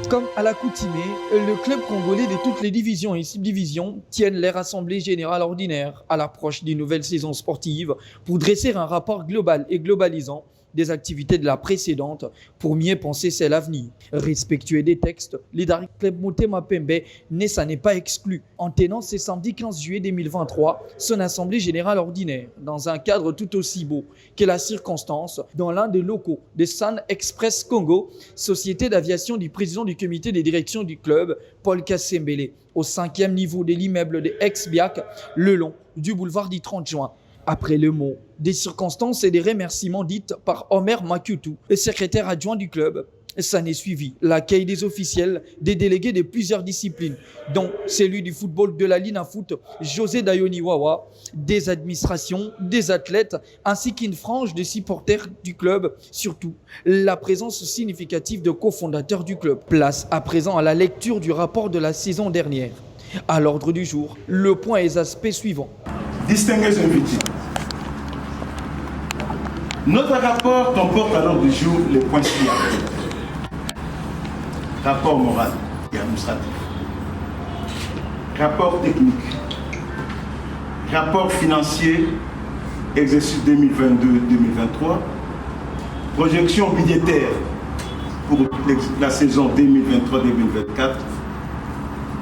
Comme à l'accoutumée, le club congolais de toutes les divisions et subdivisions tiennent leur assemblée générale ordinaire à l'approche d'une nouvelle saison sportive pour dresser un rapport global et globalisant des activités de la précédente pour mieux penser celle à venir. Respectueux des textes, l'Idari Club Motema Pembe n'est pas exclu en tenant ce samedi 15 juillet 2023 son assemblée générale ordinaire dans un cadre tout aussi beau que la circonstance dans l'un des locaux de Sun Express Congo, société d'aviation du président du comité de direction du club, Paul Kassembele, au 5e niveau de l'immeuble de Ex-Biak, le long du boulevard du 30 juin. Après le mot, des circonstances et des remerciements dites par Omer Makutu, le secrétaire adjoint du club, ça n'est suivi l'accueil des officiels, des délégués de plusieurs disciplines, dont celui du football de la Lina Foot, José Dayoni-Wawa, des administrations, des athlètes, ainsi qu'une frange de supporters du club, surtout la présence significative de cofondateurs du club. Place à présent à la lecture du rapport de la saison dernière. À l'ordre du jour, le point et les aspects suivants. Distingués invités. Notre rapport comporte à l'ordre du jour les points suivants. Rapport moral et administratif. Rapport technique. Rapport financier, exercice 2022-2023. Projection budgétaire pour la saison 2023-2024.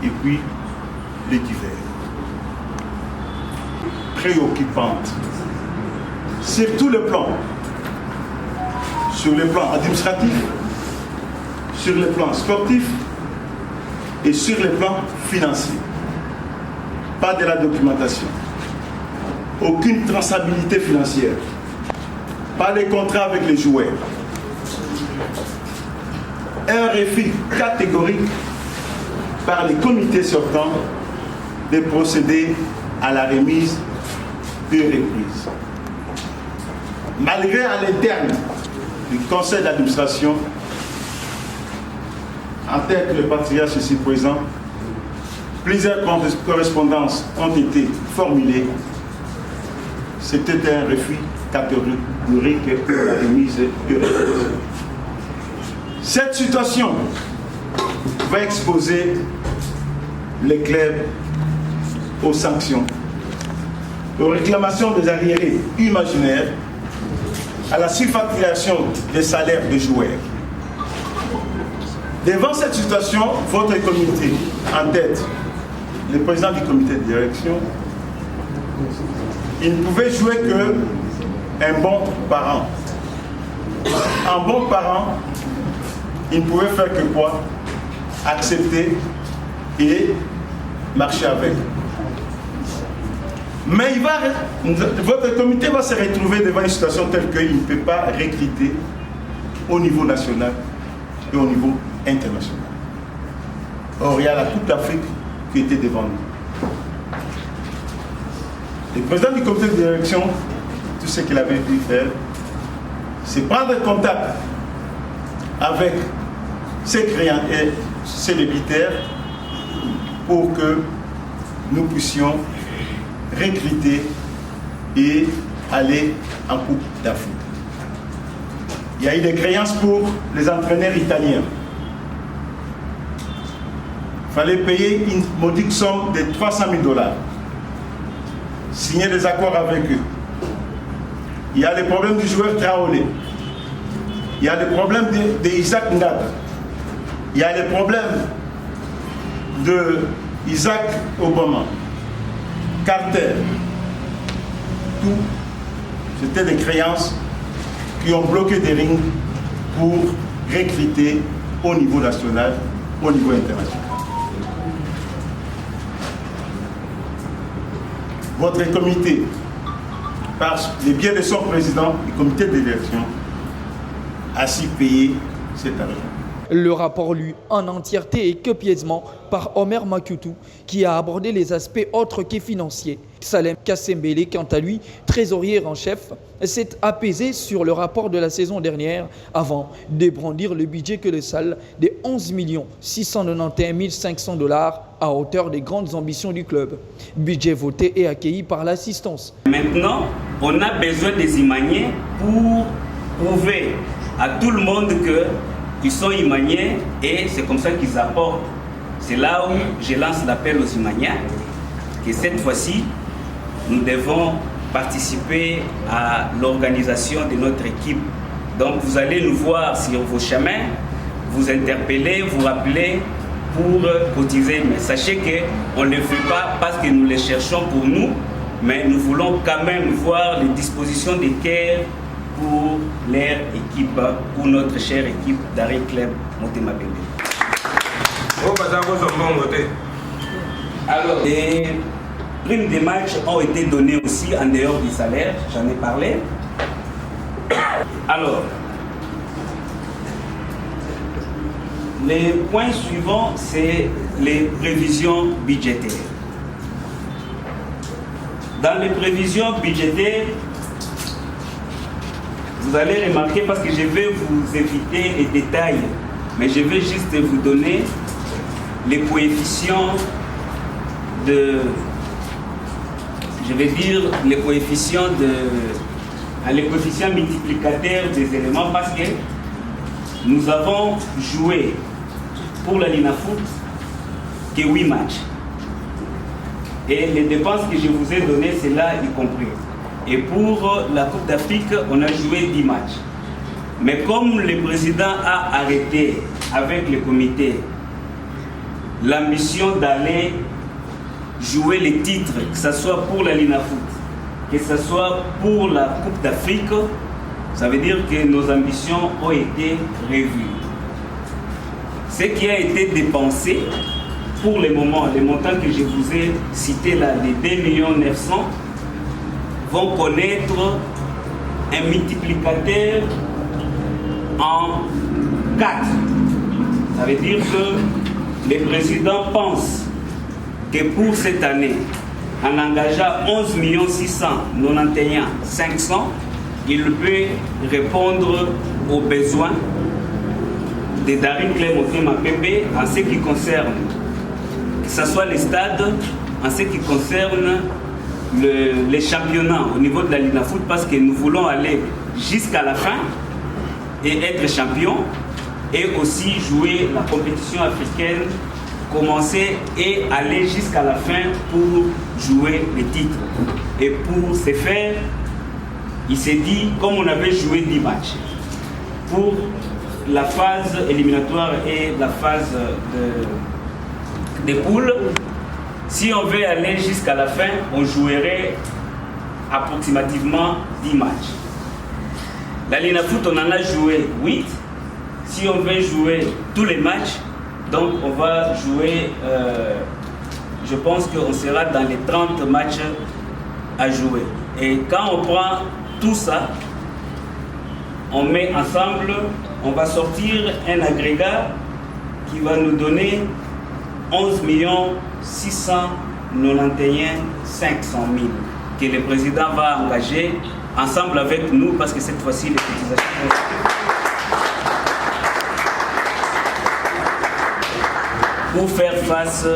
Et puis, les divers. Préoccupante sur tous les plans, sur le plan administratif, sur le plan sportif et sur le plan financier. Pas de la documentation, aucune traçabilité financière, pas les contrats avec les joueurs, un refus catégorique par les comités sortants de procéder à la remise de reprise. Malgré à l'interne du conseil d'administration, en tête que le patriarche ici présent, plusieurs correspondances ont été formulées. C'était un refus catégorique pour la remise de reprise. Cette situation va exposer les clubs aux sanctions, aux réclamations des arriérés imaginaires, à la surfacturation des salaires des joueurs. Devant cette situation, votre comité, en tête, le président du comité de direction, il ne pouvait jouer qu'un bon parent. Un bon parent, il ne pouvait faire que quoi? Accepter et marcher avec. Mais votre comité va se retrouver devant une situation telle qu'il ne peut pas recruter au niveau national et au niveau international. Or, il y a la Coupe d'Afrique qui était devant nous. Le président du comité de direction, tout ce qu'il avait dû faire, c'est prendre contact avec ses clients et ses débiteurs pour que nous puissions recruter et aller en Coupe d'Afrique. Il y a eu des créances pour les entraîneurs italiens. Il fallait payer une modique somme de 300 000 $. Signer des accords avec eux. Il y a les problèmes du joueur Traoré. Il y a les problèmes de Isaac Ngata. Il y a les problèmes de Isaac Obama. Carter, tout, c'était des créances qui ont bloqué des rings pour recruter au niveau national, au niveau international. Votre comité, par les biais de son président, le comité de direction, a su payer cet argent. Le rapport lu en entièreté et copieusement par Omer Makutu qui a abordé les aspects autres que financiers. Salem Kassembele, quant à lui, trésorier en chef, s'est apaisé sur le rapport de la saison dernière avant de brandir le budget colossal de 11 691 500 $ à hauteur des grandes ambitions du club. Budget voté et accueilli par l'assistance. Maintenant, on a besoin des Imaniens pour prouver à tout le monde que Ils sont Imaniens et c'est comme ça qu'ils apportent. C'est là où je lance l'appel aux Imaniens que cette fois-ci, nous devons participer à l'organisation de notre équipe. Donc vous allez nous voir sur vos chemins, vous interpeller, vous rappeler pour cotiser. Mais sachez qu'on ne le fait pas parce que nous les cherchons pour nous, mais nous voulons quand même voir les dispositions des CAIR pour leur équipe ou notre chère équipe d'Arrêt Club Motema Pembe. Alors, les primes des matchs ont été données aussi en dehors du salaire, j'en ai parlé. Alors, les points suivants, c'est les prévisions budgétaires. Dans les prévisions budgétaires, vous allez remarquer, parce que je vais vous éviter les détails, mais je vais juste vous donner les coefficients de... Je vais dire les coefficients multiplicateurs des éléments, parce que nous avons joué pour la Linafoot que 8 matchs. Et les dépenses que je vous ai données, c'est là y compris. Et pour la Coupe d'Afrique, on a joué 10 matchs. Mais comme le président a arrêté avec le comité l'ambition d'aller jouer les titres, que ce soit pour la Linafoot, que ce soit pour la Coupe d'Afrique, ça veut dire que nos ambitions ont été revues. Ce qui a été dépensé, pour le moment, les montants que je vous ai cités là, les 2 900 000, vont connaître un multiplicateur en 4. Ça veut dire que le président pense que pour cette année, en engageant 11 691 500, il peut répondre aux besoins des Darine Club Motema Pembe en ce qui concerne, que ce soit les stades, en ce qui concerne les championnats au niveau de la Linafoot, parce que nous voulons aller jusqu'à la fin et être champion, et aussi jouer la compétition africaine, commencer et aller jusqu'à la fin pour jouer les titres. Et pour ce faire, il s'est dit, comme on avait joué 10 matchs, pour la phase éliminatoire et la phase des poules, si on veut aller jusqu'à la fin, on jouerait approximativement 10 matchs. La Linafoot, on en a joué 8. Si on veut jouer tous les matchs, donc on va jouer, je pense qu'on sera dans les 30 matchs à jouer. Et quand on prend tout ça, on met ensemble, on va sortir un agrégat qui va nous donner 11 691 500 000 que le président va engager ensemble avec nous, parce que cette fois-ci les cotisations pour faire face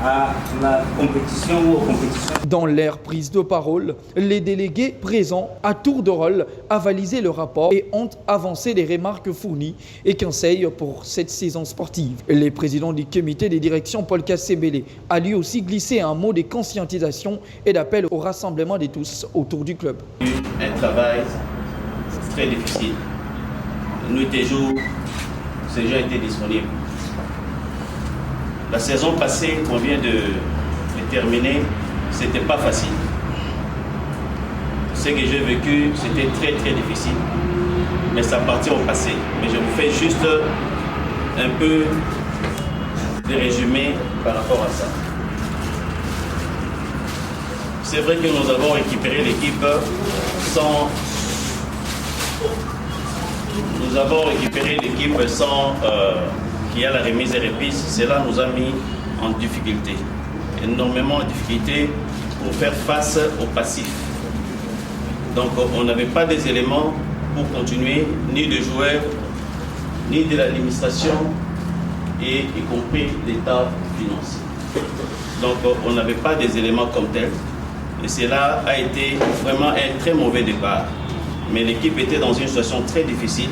à la compétition ou aux compétitions. Dans leur prise de parole, les délégués présents à tour de rôle avalisé le rapport et ont avancé les remarques fournies et conseils pour cette saison sportive. Le président du comité de direction, Paul Kassebele, a lui aussi glissé un mot de conscientisation et d'appel au rassemblement de tous autour du club. Un travail très difficile. Nuit et jour, ces gens étaient disponibles. La saison passée qu'on vient de terminer, c'était pas facile. Ce que j'ai vécu, c'était très très difficile. Mais ça appartient au passé. Mais je vous fais juste un peu de résumé par rapport à ça. C'est vrai que nous avons récupéré l'équipe sans... Nous avons récupéré l'équipe sans... qu'il y a la remise et reprise. Cela nous a mis en difficulté. Énormément en difficulté pour faire face au passif. Donc on n'avait pas des éléments pour continuer, ni de joueurs, ni de l'administration, et y compris l'état financier. Donc on n'avait pas des éléments comme tels. Et cela a été vraiment un très mauvais départ. Mais l'équipe était dans une situation très difficile.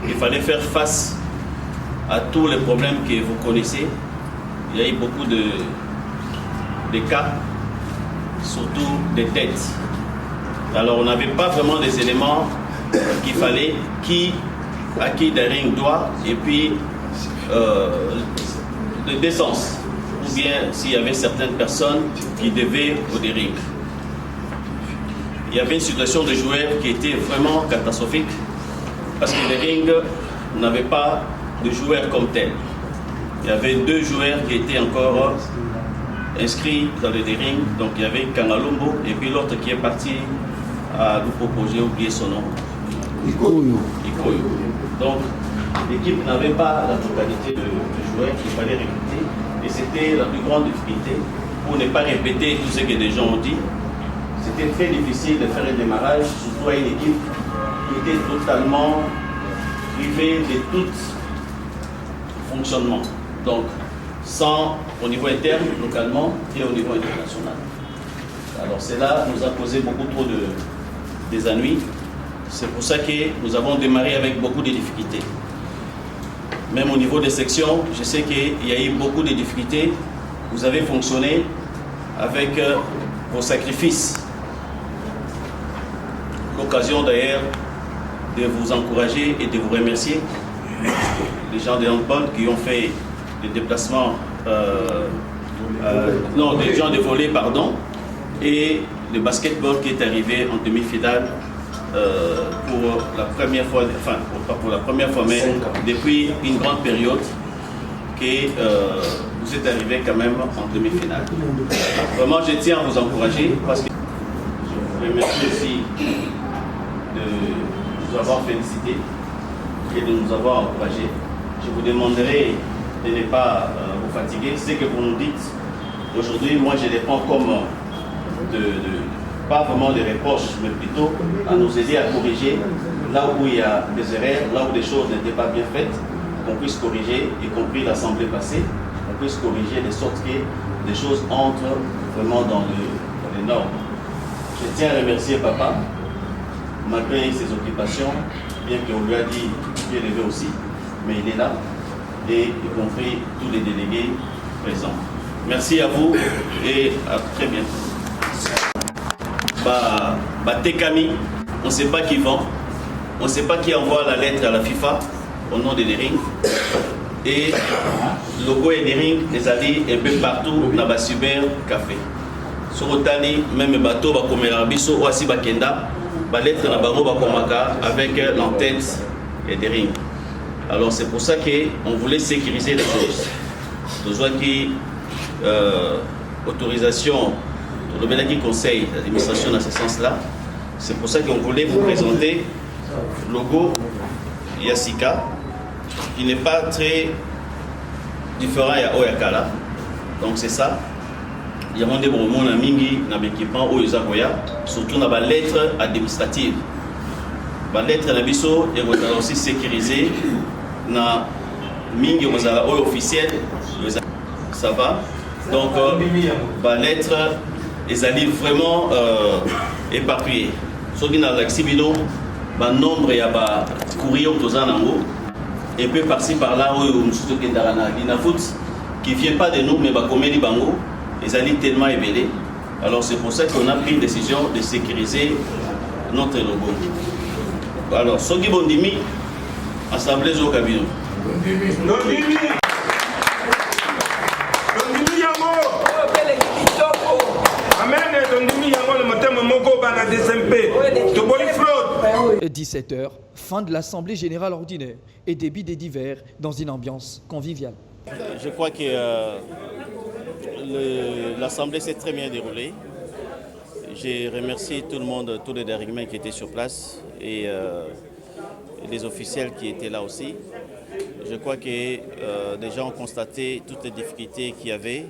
Il fallait faire face à tous les problèmes que vous connaissez. Il y a eu beaucoup de cas, surtout des têtes. Alors on n'avait pas vraiment des éléments qu'il fallait, à qui des rings doit, et puis de décence, ou bien s'il y avait certaines personnes qui devaient au des rings. Il y avait une situation de joueurs qui était vraiment catastrophique, parce que les rings n'avaient pas de joueurs comme tels. Il y avait 2 joueurs qui étaient encore inscrits dans le ring. Donc il y avait Kangalombo et puis l'autre qui est parti à Lupopo, j'ai oublié son nom. Ikoyo. Donc l'équipe n'avait pas la totalité de joueurs qu'il fallait recruter et c'était la plus grande difficulté. Pour ne pas répéter tout ce que des gens ont dit, c'était très difficile de faire un démarrage, surtout à une équipe qui était totalement privée de tout fonctionnement. Donc, sans au niveau interne, localement et au niveau international. Alors cela nous a causé beaucoup trop des ennuis. C'est pour ça que nous avons démarré avec beaucoup de difficultés. Même au niveau des sections, je sais qu'il y a eu beaucoup de difficultés. Vous avez fonctionné avec vos sacrifices. L'occasion d'ailleurs de vous encourager et de vous remercier. Les gens de handball qui ont fait des déplacements, des gens de volley, pardon, et le basketball qui est arrivé en demi-finale pour la première fois, enfin, pas pour la première fois, mais depuis une grande période que vous êtes arrivé quand même en demi-finale. Vraiment, je tiens à vous encourager parce que je vous remercie aussi de nous avoir félicités et de nous avoir encouragés. Je vous demanderai de ne pas vous fatiguer. Ce que vous nous dites aujourd'hui, moi je les prends comme pas vraiment des reproches, mais plutôt à nous aider à corriger là où il y a des erreurs, là où des choses n'étaient pas bien faites, qu'on puisse corriger, y compris l'Assemblée passée, qu'on puisse corriger de sorte que des choses entrent vraiment dans les normes. Je tiens à remercier Papa, malgré ses occupations, bien qu'on lui a dit qu'il est levé aussi, mais il est là, et y compris tous les délégués présents. Merci à vous et à très bientôt. Tekami, on ne sait pas qui vend, on ne sait pas qui envoie la lettre à la FIFA au nom de Dering. Et le logo de Dering est allé un peu partout dans le cyber café. Sur Otani, même bateau, comme Bisso ou Asi Bakenda, la lettre na bango bakomaka avec l'entête et Dering. Alors c'est pour ça qu'on voulait sécuriser les choses. Besoin qui autorisation, le Benaki conseil d'administration dans ce sens-là. C'est pour ça qu'on voulait vous présenter le logo Yasika, qui n'est pas très différent à Oyakala. Donc c'est ça. Il y a des bons mingi dans l'équipement Oyozagoya, surtout dans la lettre administrative. La lettre nabiso est aussi sécurisée dans mingi officiel. Ça va. Donc la lettre est vraiment éparpillée. Ce qui est l'axibino, le nombre de courriers et puis par-ci par-là, qui ne vient pas de nous, mais qui bango, ils sont tellement évelés. Alors c'est pour ça qu'on a pris une décision de sécuriser notre logo. Alors, ce qui est Bondimi, Assemblée Zokabino. Et 17h, fin de l'Assemblée Générale Ordinaire et début des divers dans une ambiance conviviale. Je crois que l'Assemblée s'est très bien déroulée. J'ai remercié tout le monde, tous les dérèglements qui étaient sur place et les officiels qui étaient là aussi. Je crois que les gens ont constaté toutes les difficultés qu'il y avait.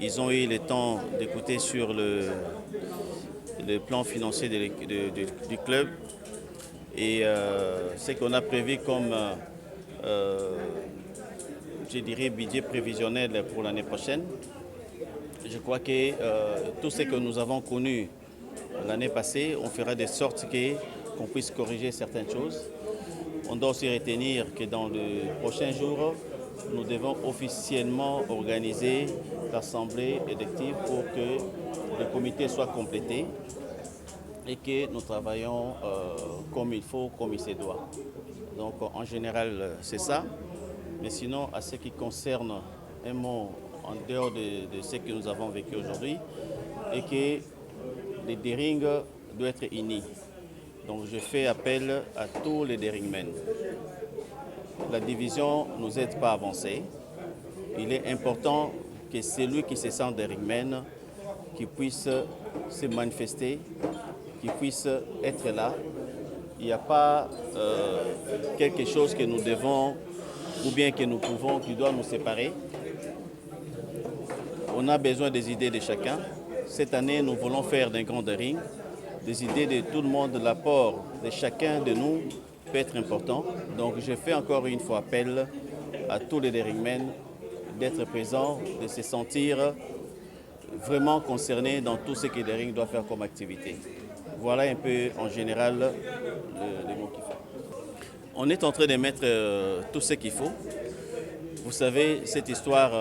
Ils ont eu le temps d'écouter sur le plan financier du club et ce qu'on a prévu comme je dirais budget prévisionnel pour l'année prochaine. Je crois que tout ce que nous avons connu l'année passée, on fera de sorte qu'on puisse corriger certaines choses. On doit aussi retenir que dans les prochains jours, nous devons officiellement organiser l'assemblée élective pour que le comité soit complété et que nous travaillons comme il faut, comme il se doit. Donc en général, c'est ça. Mais sinon, à ce qui concerne un mot en dehors de ce que nous avons vécu aujourd'hui, et que les Dering doivent être unis. Donc je fais appel à tous les Deringmen. La division ne nous aide pas à avancer. Il est important que celui qui se sent Deringmen, qui puisse se manifester, qui puisse être là. Il n'y a pas quelque chose que nous devons ou bien que nous pouvons, qui doit nous séparer. On a besoin des idées de chacun. Cette année, nous voulons faire d'un grand Dering. Des idées de tout le monde, l'apport de chacun de nous peut être important. Donc je fais encore une fois appel à tous les Deringmen d'être présents, de se sentir vraiment concernés dans tout ce que Dering doit faire comme activité. Voilà un peu en général les mots qu'il faut. On est en train de mettre tout ce qu'il faut. Vous savez, cette histoire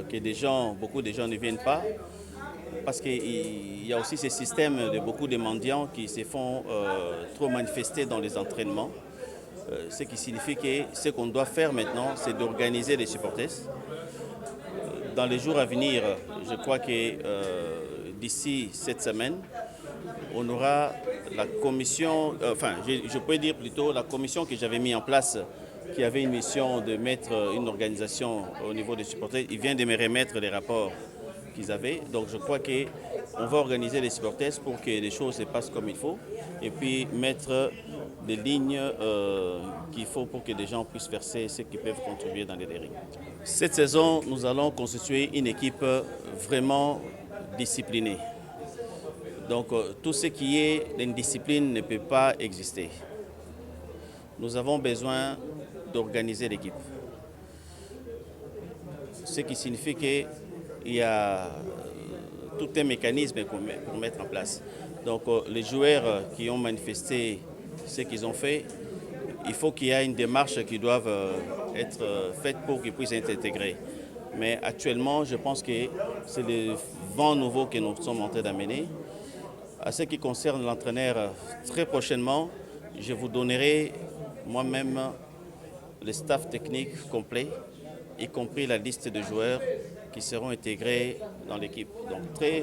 que beaucoup de gens ne viennent pas, parce qu'il y a aussi ce système de beaucoup de mendiants qui se font trop manifester dans les entraînements. Ce qui signifie que ce qu'on doit faire maintenant, c'est d'organiser les supporters. Dans les jours à venir, je crois que d'ici cette semaine, on aura la commission, je peux dire plutôt la commission que j'avais mise en place, qui avait une mission de mettre une organisation au niveau des supporters. Ils viennent de me remettre les rapports qu'ils avaient. Donc je crois qu'on va organiser les supporters pour que les choses se passent comme il faut et puis mettre des lignes qu'il faut pour que les gens puissent verser ce qu'ils peuvent contribuer dans les Dering. Cette saison, nous allons constituer une équipe vraiment disciplinée. Donc tout ce qui est l'indiscipline ne peut pas exister. Nous avons besoin d'organiser l'équipe. Ce qui signifie qu'il y a tout un mécanisme pour mettre en place. Donc les joueurs qui ont manifesté ce qu'ils ont fait, il faut qu'il y ait une démarche qui doit être faite pour qu'ils puissent être intégrés. Mais actuellement, je pense que c'est le vent nouveau que nous sommes en train d'amener. À ce qui concerne l'entraîneur, très prochainement, je vous donnerai moi-même le staff technique complet, y compris la liste de joueurs qui seront intégrés dans l'équipe. Donc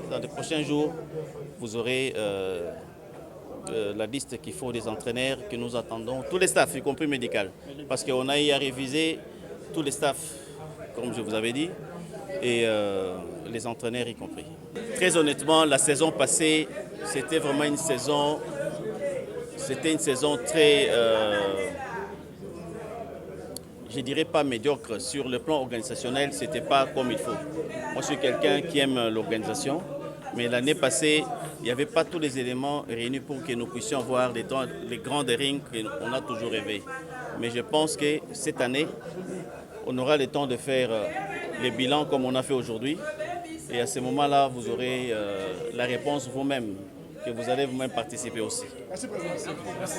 dans les prochains jours, vous aurez la liste qu'il faut des entraîneurs que nous attendons, tous les staffs, y compris médical, parce qu'on a eu à réviser tous les staffs, comme je vous avais dit, et les entraîneurs y compris. Très honnêtement, la saison passée, c'était vraiment une saison très, je dirais pas médiocre. Sur le plan organisationnel, c'était pas comme il faut. Moi, je suis quelqu'un qui aime l'organisation, mais l'année passée, il n'y avait pas tous les éléments réunis pour que nous puissions voir les grands Dering qu'on a toujours rêvé. Mais je pense que cette année, on aura le temps de faire les bilans comme on a fait aujourd'hui. Et à ce moment-là, vous aurez la réponse vous-même, que vous allez vous-même participer aussi. Merci.